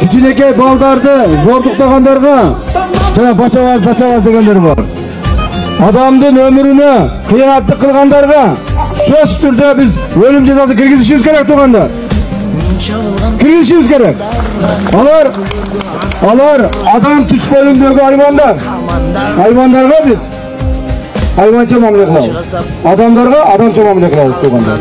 кичинекей балдарды зордуктагандарга жана бачабаз сачабаз дегендер бар. Адамдын өмүрүнө кыянаттык кылгандарга сөз түрдө биз өлүм жазасы киргизишибиз керек туугандар. Киргизишибиз керек. Алар адам түс бөлүмдөгү айвандарга биз айванча мамиле кылабыз. Адамдарга адамча мамиле кылабыз туугандар.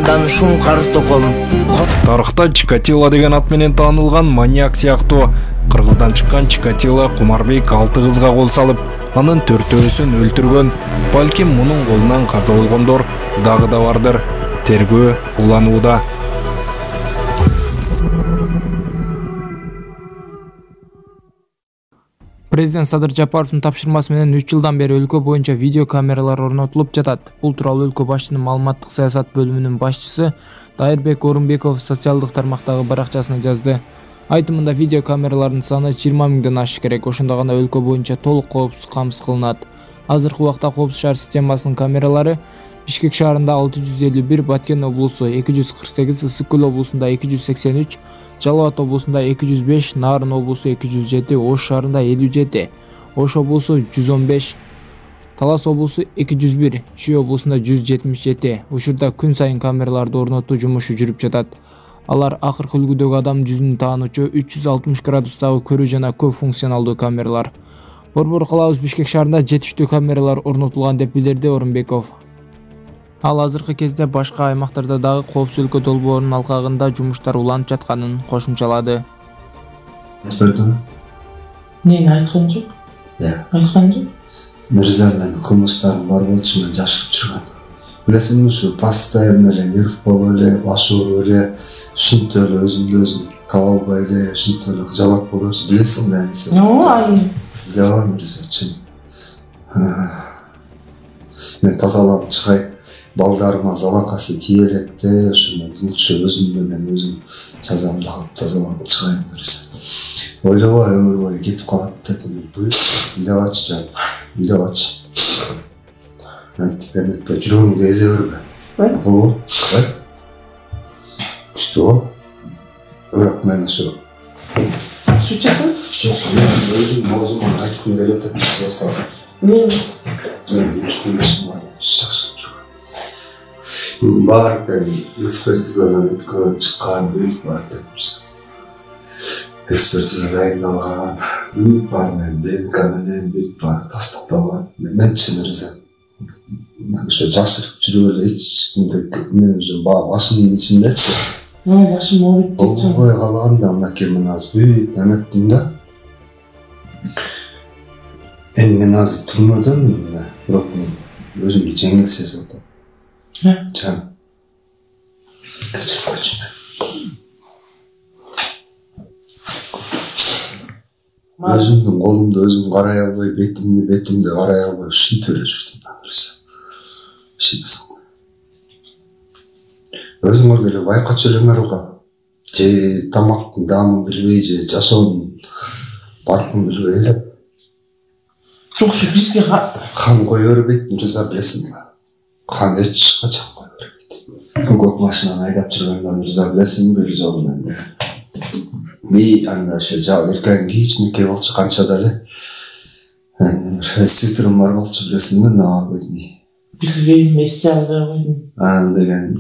Тарыхта Чикатило деген ат менен таанылган маньяк сыяктуу Кыргыздан чыккан Чикатило Кумарбек 6 кызга кол салып, анын 4-өсүн өлтүргөн. Балким мунун колунан каза болгондор дагы да бардыр. Тергөө уланууда. Президент Садыр Жапаровдун тапшырмасы менен 3 жылдан бери өлкө боюнча видео камералар орнотулуп жатат. Бул тууралуу өлкө башчынын маалыматтык саясат бөлүмүнүн башчысы Дайырбек Орунбеков социалдык тармактагы баракчасына жазды. Айтымында видео камералардын саны 20 миңден ашыш керек. Ошондо гана өлкө боюнча толук коопсуздук камсыз кылынат. Азыркы убакта Коопсуз шаар системасынын камералары Бишкек шаарында 651, Баткен облусу 248, Ысык Көл облусунда 283, Жалал Абад облусунда 205, Нарын облусу 207, Ош шаарында 57, Ош облусу 115, Талас облусу 201, Чүй облусунда 177. Учурда күн сайын камераларды орнотуу жумушу жүрүп жатат. Алар акыркы үлгүдөгү адам жүзүн таануучу 360 градустагы көрүү жана көп функционалдуу камералар. Борбор калабыз Бишкек шаарында жетиштүү камералар орнотулган деп билдирди Орунбеков. Ал азыркы кезде башка аймактарда дагы коопсуз өлкө долбоорунун алкагында жумуштар уланып жатканын кошумчалады. Нени айткан жок? Айткан жок. Мырза менин кылмыштарым бар болчу, мен жашырып жүргөн. Билесиңби, ушу постоянно эле нерв болуп эле, баш ооруп эле, ушинтип эле өзүмдү өзүм таба албай эле, ушинтип эле кыжалат болуп, билесиң да эмесе. Ооба, мырза, чын. Мен тазаланып чыгай. Балдарыма залакасы тие электе, ошондон лучше өзүм менен өзүм жазамды алып тазаланып чыгайын десе. Ойлобой өмүр бою кетип калат деп ыйлабачы жан, ыйлабачы. Эметпе, жүрөгүңдү эзе бербе. Ооба, күчтүү бол. Бирок мен ошо сучасың? Жок, өзүм оозуман айткым келип атат, жазсам. Мен 3 күн жакшы. Бардын экспертизадан өткөн чыккан бүт бар деп турсун. Экспертиза дайындалган бүт бар, мен ДНК менен бүт бар тастыкталган. Мен чын риза. Мен ошо жашырып жүрүп эле эч кимге мен ошо башымдын ичиндечи. Башым ооруп кетти. Ой калганда мынакей мен азыр бүт эметтим да. Эми мен азыр түрмөдөнмүн, бирок мен өзүмдү жеңил сезип атам. Can. Өзүмдүн колумду өзүм карай албай, бетимди карай албай, ушинтип эле жүрдүм да нерсе. Ишенесиң. Өзүңөр деле байкачу элеңер го. Же тамактын даамын билбей, же жашоонун баркын билбей эле. Жок, бизге кан кое бербейт, мырза, билесиң да. Кан эч качан кое бербейт. Көк машинаны айдап жүргөндө мырза, билесиң, бир жолу менде. Би анда ошо эркегиң кичинекей болчу, канча да эле. Свитерим бар болчу, билесиңби, новогодний. Билбейм, эсте албай койдум. Деген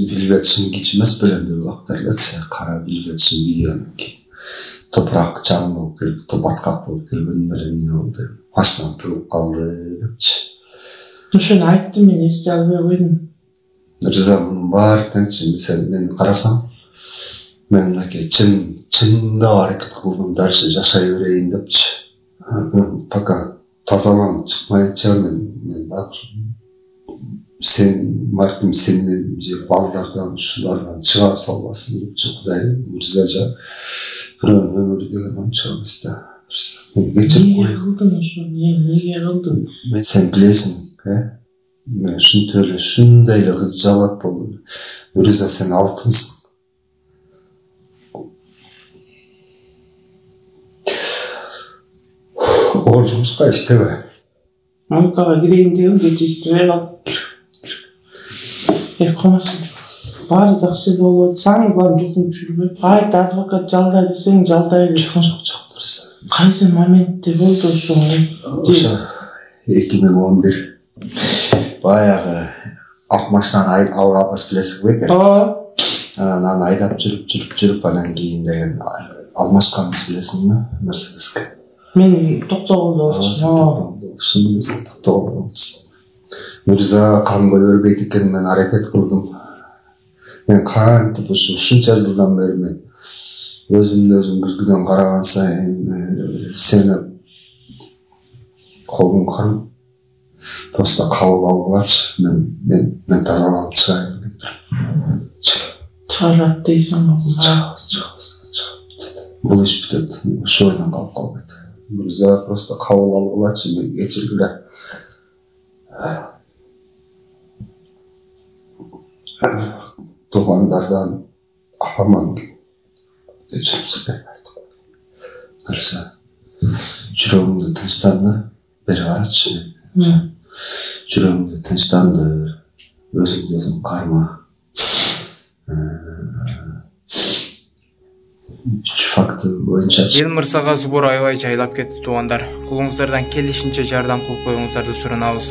билбетишим кич эмес белем бир убактардачы, кара билбетишим кийгенден кийин. Топурак чаң болуп келип, баткак болуп келгенин белем эмне болду. Машинам тыгылып калды депчи. Ошону айттым, мен эсте албай койдум. Мырза, мунун баары теңчи, сен мени карасаң, мен мынакей чында аракет кылдым, дальше жашай берейин депчи. Пока тазаланып чыкмайынча мен дагы сен марким сенден же балдардан ушулардан чыгарып салбасын депчи. Кудай мырза жа бирөөнүн өмүрү деген ончо эмес да. Мени кечирип кой. Эмне кылдым ошо? Эмне кылдым? Сен билесиң, мен ушинтип эле ушундай эле кыжалат болду. Мырза, сен алтынсың. Оор жумушка иштебе. Анкага кирейин дегем, кече иштебей калдым. Комасың. баары жакшы болот. Саңы бандылдын жүрбөйт. Кайта адвокат жалдай десең жалдай десең. Жок, дурус. Кайсы моментте болду ошо? Ошо 2011 баягы ак машинаны алгабыз билесиңби? Анан айдап жүрүп анан кийин деген алмашканбыз билесиңби? Мерседеске. Мен токтогулду болчумун. Мырза камгөл өрбейт экен, мен аракет кылдым. Мен кантип ушунча жылдан бери мен өзүм күзгүдөн караган сайын сени колуң карып просто кабыл алгылачы, мен тазаланып чыгайын деп чыгарат дейсиң. Бул иш бүтөт. Ошо ойдон калып калбайт. Мырза просто кабыл алгылачы, мен кечиргиле. Туугандардан апаман кечирип сурайт. Мырза, жүрөгүңдү тынчтандыр, бери карачы. Жүрөгүңдү тынчтандыр, өзүңдү өзүң карма. Үч факты боюнча Елмырсага Зубур аябай жайлап кетти туугандар. Колуңуздардан келишинче жардам кылып коюңуздарды суранабыз.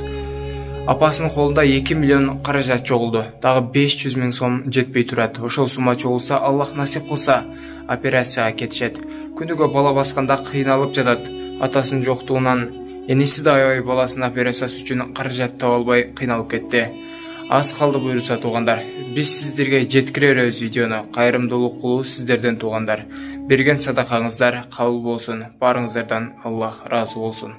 Апасынын колунда 2 миллион каражат жоголду. Дагы 500 000 сом жетпей турат. Ошол сумма чогулса, Аллах насип кылса, операцияга кетишет. Күнүгө бала басканда кыйналып жатат. Атасынын жоктугунан эниси да аябай баласынын операциясы үчүн каражат таба албай кыйналып кетти. Аз калды буйруса туугандар. Биз сиздерге жеткиребиз видеону. Кайрымдуулук кылуу сиздерден туугандар. Берген садакаңыздар кабыл болсун. Барыңыздардан Аллах разы болсун.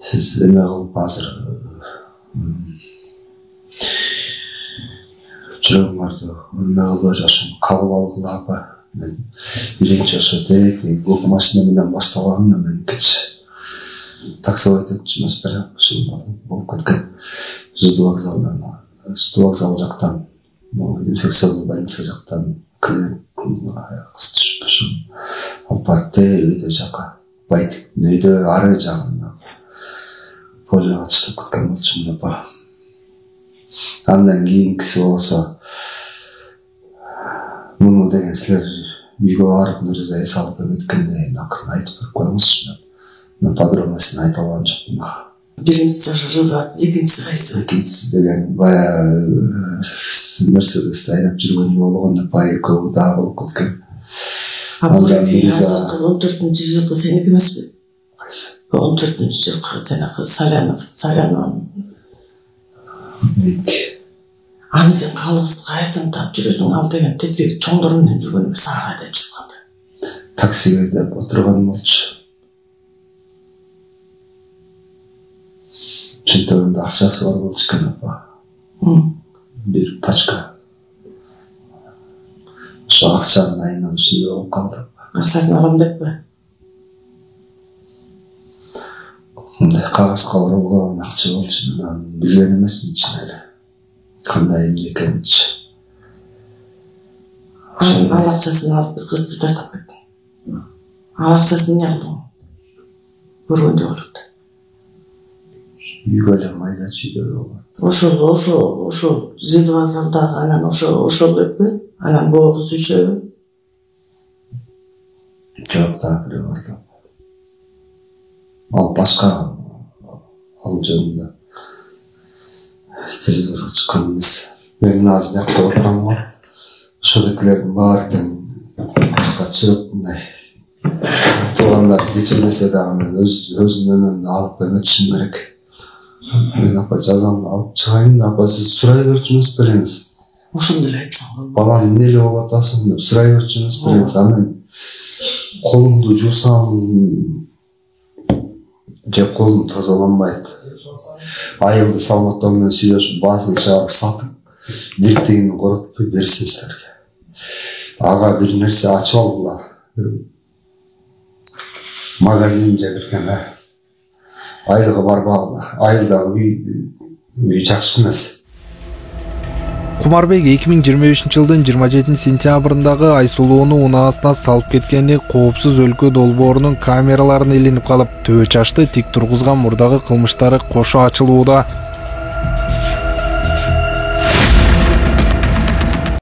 Siz eме кылып азыр жүрөгүңөрдү эме кылып жашоо кабыл алгыла апа. Мен биринчи ошо көк машина менен баштабагам, мен таксовать этип жүрмөс берем. Ушундай болуп кеткен. Жыды вокзал жактан, инфекционный больница жактан клиент түшүп алып барып үйдө жака байтиктин үйдө ары жагында полияга таштап кеткен болчумун апа. Андан кийинкиси болсо муну деген силер үйгө барып Мырза эс алып кеткенде акырын айтып берип коюңузчу. Мен подробностун айта алган жокмун. Биринчisi ошо жыгат, экинчиси кайсы? Экинчиси деген баягы Мерседести айдап жүргөндө болгон апа экөө дагы болуп кеткен. Азыркы 14-жылкы сеники эмеспи? Кайсы? 14-жылкы жанагы Салянов. Бик. Аны сен калыбызды кайдан таап жүрөсүң ал деген тетиги чоңдор менен жүргөн эмес, ага кайдан түшүп калды. Таксиге деп отурган болчу. Чөнтөгүндө акчасы бар болчу экен апа. Бир пачка. Ошо акчанын айынан ушундай болуп калды. Акчасын алам деппи? Мындай кагазга оролгон акча болчу, мен билген эмесмин чын эле. Кандай эмне экенинчи. Ал акчасын алып кызды таштап кетти. Ал акчасын эмне кылдың? Көргөн жок элек. Үйгө эле майда чүйдөр болот. Ошол жыды вокзалдагы анан ошол эппи? Анан бул кыз үчөө? Жок, дагы бирөө бар да. Ал башка, ал жөнүндө телевизорго чыккан эмес. Мен азыр бияқта отурам го. Ошолдокилердин баардыгын чыгып мындай туугандар кечирмесе дагы мен өзүмдүн өмүмдү алып эметишим керек. Мен апа жазамды алып чыгайын, апа сиз сурай берчү эмес береңиз. Ошондо эле айтсаң. Балам эмне эле болуп атасың деп сурай берчү эмес береңиз. А мен колумду жуусам же колун тазаланбайт. Айылды салматтоо менен сүйлөшүп баасын чыгарып сатып эртегин коротпой берсин силерге. Ага бир нерсе ачып алгыла. Магазин же бирдеме. Айылга барбагыла. Айылдагы үй жакшы эмес. Кумарбек 2025 жылдын 27 сентябрындагы Айсулууну унаасына салып кеткени коопсуз өлкө долбоорунун камераларына илинип калып, төбө чачты тик тургузган мурдагы кылмыштары кошо ачылууда.